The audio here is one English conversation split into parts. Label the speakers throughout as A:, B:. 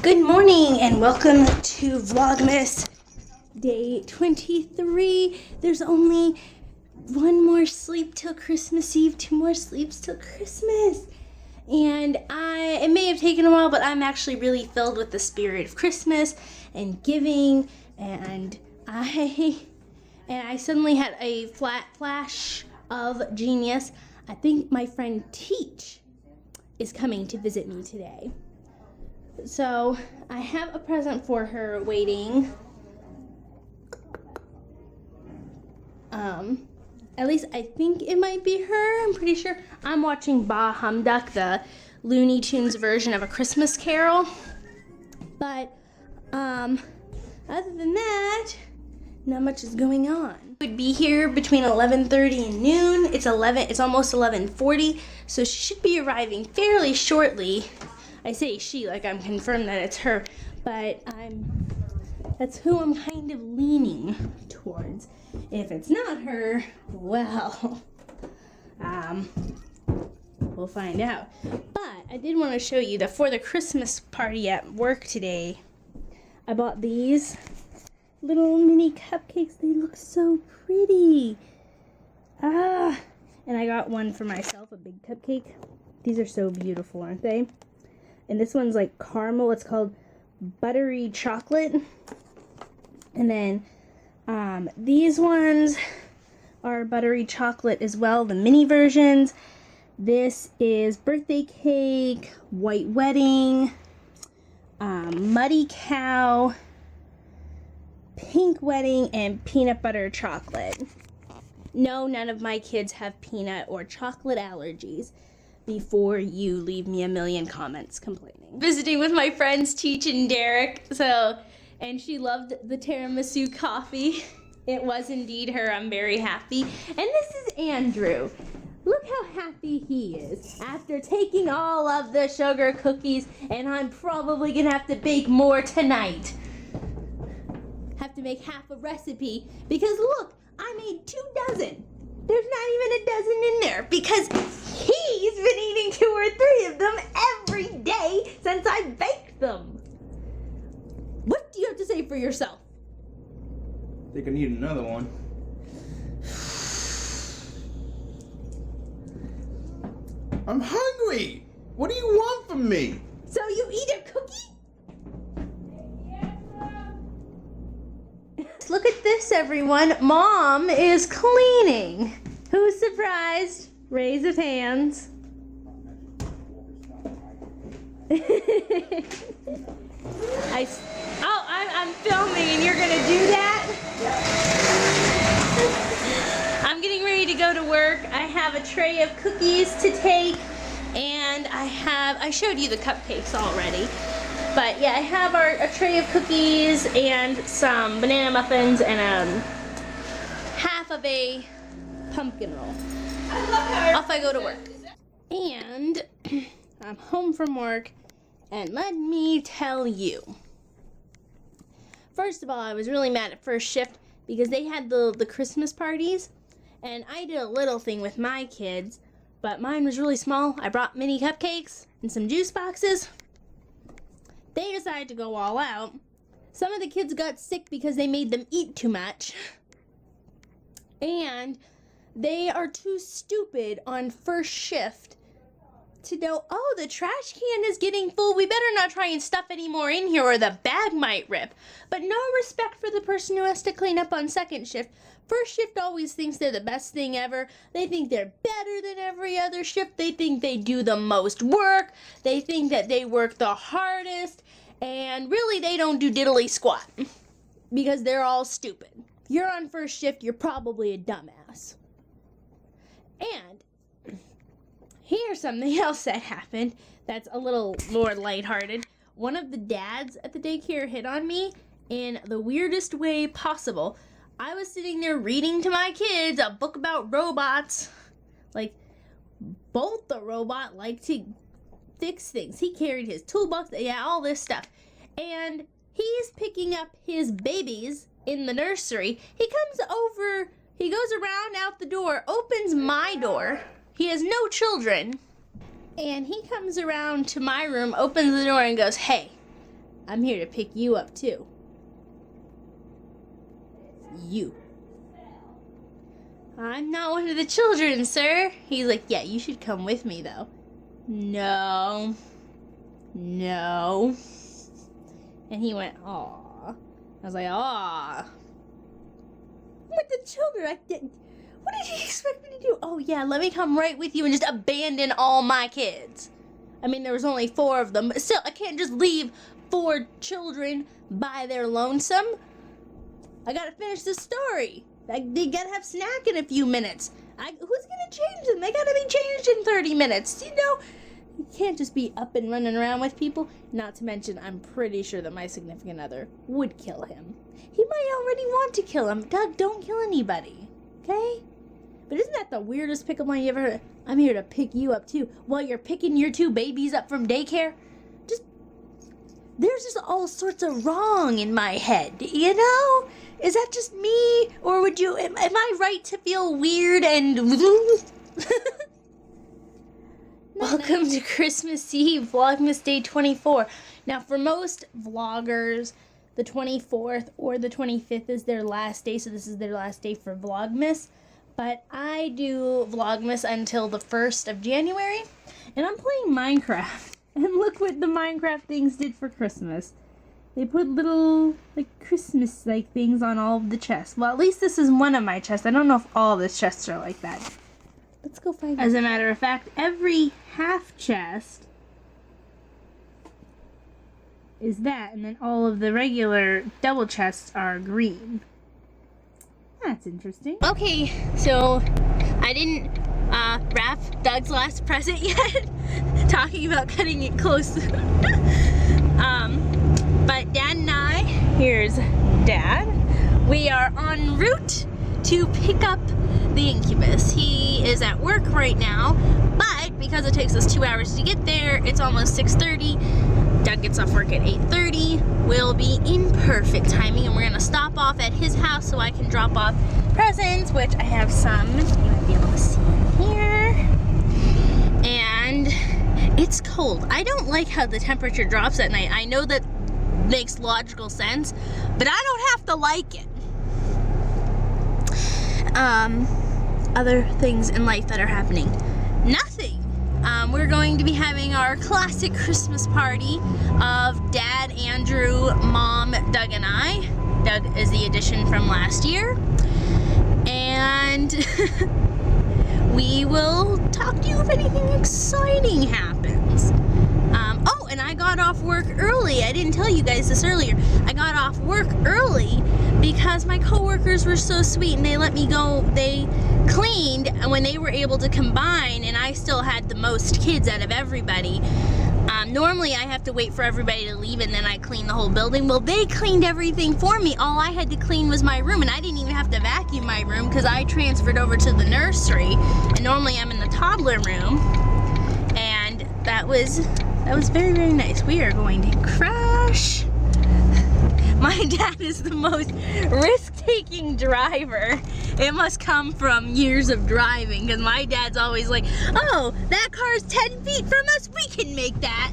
A: Good morning and welcome to Vlogmas day 23. There's only one more sleep till Christmas Eve, 2 more sleeps till Christmas. And it may have taken a while, but I'm actually really filled with the spirit of Christmas and giving, and I suddenly had a flash of genius. I think my friend Teach is coming to visit me today. So I have a present for her waiting. At least I think it might be her. I'm pretty sure. I'm watching Bah Humduck, the Looney Tunes version of A Christmas Carol. But other than that, not much is going on. Would be here between 11:30 and noon. It's almost 11:40, so she should be arriving fairly shortly. I say she like I'm confirmed that it's her, but that's who I'm kind of leaning towards. If it's not her, well, we'll find out. But I did want to show you that for the Christmas party at work today, I bought these little mini cupcakes. They look so pretty. And I got one for myself, a big cupcake. These are so beautiful, aren't they? And this one's like caramel. It's called buttery chocolate. And then these ones are buttery chocolate as well, the mini versions. This is birthday cake, white wedding, muddy cow, pink wedding, and peanut butter chocolate. No, none of my kids have peanut or chocolate allergies. Before you leave me a million comments complaining. Visiting with my friends Teach and Derek, and she loved the tiramisu coffee. It was indeed her. I'm very happy. And this is Andrew. Look how happy he is after taking all of the sugar cookies, and I'm probably gonna have to bake more tonight. Have to make half a recipe because look, I made 2 dozen. There's not even a dozen in there because he's been eating 2 or 3 of them every day since I baked them. What do you have to say for yourself?
B: I think I need another one. I'm hungry. What do you want from me?
A: So you eat a cookie? Look at this, everyone. Mom is cleaning. Who's surprised? Raise of hands. I'm filming and you're gonna do that? I'm getting ready to go to work. I have a tray of cookies to take, and I showed you the cupcakes already. But yeah, I have a tray of cookies and some banana muffins and half of a pumpkin roll. Off I go to work. And I'm home from work, and let me tell you. First of all, I was really mad at first shift because they had the Christmas parties, and I did a little thing with my kids, but mine was really small. I brought mini cupcakes and some juice boxes. They decided to go all out. Some of the kids got sick because they made them eat too much. And they are too stupid on first shift to know, oh, the trash can is getting full. We better not try and stuff any more in here or the bag might rip. But no respect for the person who has to clean up on second shift. First shift always thinks they're the best thing ever. They think they're better than every other shift. They think they do the most work. They think that they work the hardest. And really, they don't do diddly squat because they're all stupid. If you're on first shift, you're probably a dumbass. And here's something else that happened that's a little more lighthearted. One of the dads at the daycare hit on me in the weirdest way possible. I was sitting there reading to my kids a book about robots. Like, Bolt the robot liked to fix things. He carried his toolbox, all this stuff. And he's picking up his babies in the nursery. He comes over, he goes around out the door, opens my door. He has no children. And he comes around to my room, opens the door, and goes, "Hey, I'm here to pick you up too. You. I'm not one of the children, sir. He's like, yeah, you should come with me, though. No. No. And he went, aw. I was like, aw. With the children, what did he expect me to do? Oh, yeah, let me come right with you and just abandon all my kids. I mean, there was only 4 of them, but still, I can't just leave 4 children by their lonesome. I gotta finish the story. They gotta have snack in a few minutes. Who's gonna change them? They gotta be changed in 30 minutes. You know, you can't just be up and running around with people. Not to mention, I'm pretty sure that my significant other would kill him. He might already want to kill him. Doug, don't kill anybody. Okay? But isn't that the weirdest pickup line you ever heard? I'm here to pick you up too, while you're picking your 2 babies up from daycare. There's just all sorts of wrong in my head, you know? Is that just me? Or am I right to feel weird and... Welcome to Christmas Eve, Vlogmas Day 24. Now, for most vloggers, the 24th or the 25th is their last day, so this is their last day for Vlogmas. But I do Vlogmas until the 1st of January, and I'm playing Minecraft. And look what the Minecraft things did for Christmas. They put little, Christmas-like things on all of the chests. Well, at least this is one of my chests. I don't know if all the chests are like that. Let's go find out. As a matter of fact, every half chest is that, and then all of the regular double chests are green. That's interesting. Okay, so I didn't wrap Doug's last present yet. Talking about cutting it close. But Dad and I, here's Dad. We are en route to pick up the incubus. He is at work right now, but because it takes us 2 hours to get there, it's almost 6:30. Doug gets off work at 8:30. We'll be in perfect timing, and we're gonna stop off at his house so I can drop off presents, which I have some. You might be able to see here. And it's cold. I don't like how the temperature drops at night. I know that makes logical sense, but I don't have to like it. Other things in life that are happening. Nothing. We're going to be having our classic Christmas party of Dad, Andrew, Mom, Doug, and I. Doug is the addition from last year. And we will talk to you if anything exciting happens. Oh, and I got off work early. I didn't tell you guys this earlier. I got off work early because my coworkers were so sweet and they let me go. They cleaned when they were able to combine, and I still had the most kids out of everybody. Normally I have to wait for everybody to leave and then I clean the whole building. Well, they cleaned everything for me. All I had to clean was my room, and I didn't even have to vacuum my room because I transferred over to the nursery, and normally I'm in the toddler room. And that was very, very nice. We are going to crash. My dad is the most risk-taking driver. It must come from years of driving, because my dad's always like, oh, that car's 10 feet from us, we can make that.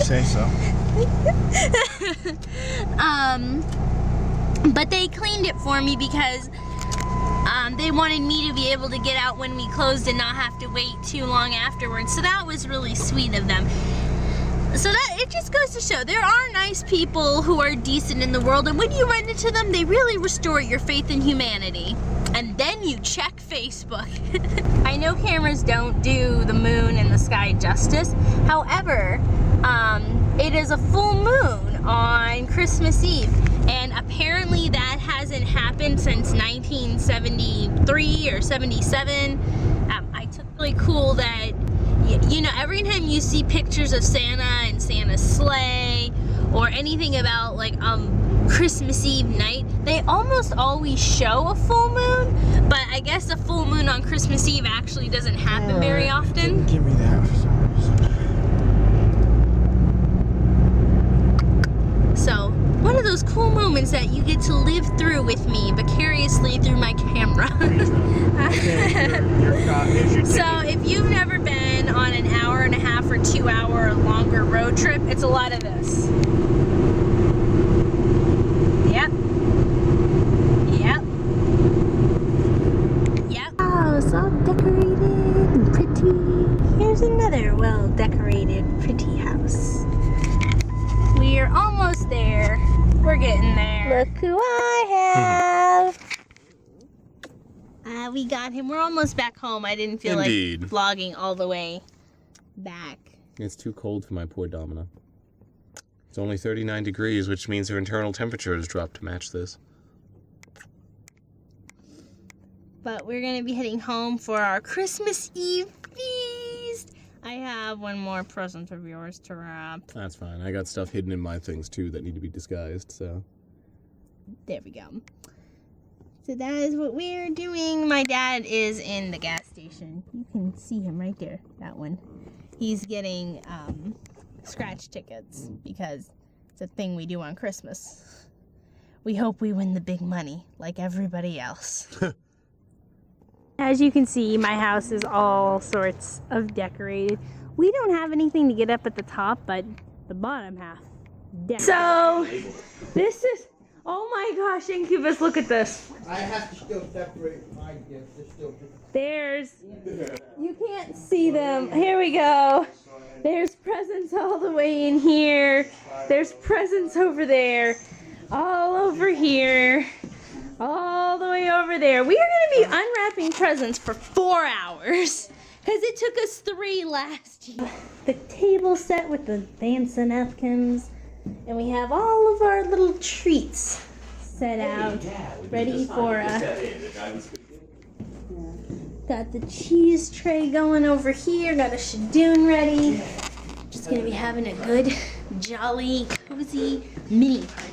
B: Say so.
A: But they cleaned it for me because they wanted me to be able to get out when we closed and not have to wait too long afterwards. So that was really sweet of them. So that, it just goes to show there are nice people who are decent in the world, and when you run into them, they really restore your faith in humanity. And then you check Facebook. I know cameras don't do the moon and the sky justice. However, it is a full moon on Christmas Eve, and apparently that hasn't happened since 1973 or 77. I took really cool that, you know, every time you see pictures of Santa and Santa's sleigh or anything about like Christmas Eve night, they almost always show a full moon, but I guess a full moon on Christmas Eve actually doesn't happen very often.
B: Give me that for some reason.
A: So, one of those cool moments that you get to live through with me vicariously through my camera.
B: Okay, your
A: So if you've never been on an hour and a half or 2 hour or longer road trip, it's a lot of this. Yep. Yep. Yep. Oh, it's all decorated and pretty. Here's another well-decorated, pretty house. We're almost there. We're getting there. Look who I have. We got him. We're almost back home. I didn't feel
B: Indeed.
A: like vlogging all the way back.
B: It's too cold for my poor Domina. It's only 39 degrees, which means her internal temperature has dropped to match this.
A: But we're going to be heading home for our Christmas Eve feast. I have one more present of yours to wrap.
B: That's fine. I got stuff hidden in my things, too, that need to be disguised, so...
A: There we go. So that is what we're doing. My dad is in the gas station. You can see him right there, that one. He's getting scratch tickets because it's a thing we do on Christmas. We hope we win the big money like everybody else. As you can see, my house is all sorts of decorated. We don't have anything to get up at the top, but the bottom half, decorated. So, this is... Oh my gosh, Incubus, look at this.
C: I have to still separate my gifts.
A: There's, you can't see them. Here we go. There's presents all the way in here. There's presents over there. All over here. All the way over there. We are going to be unwrapping presents for 4 hours. Because it took us 3 last year. The table set with the fancy napkins. And we have all of our little treats set out, ready for got the cheese tray going over here, got a shadoon ready. Just gonna be having a good, jolly, cozy mini party.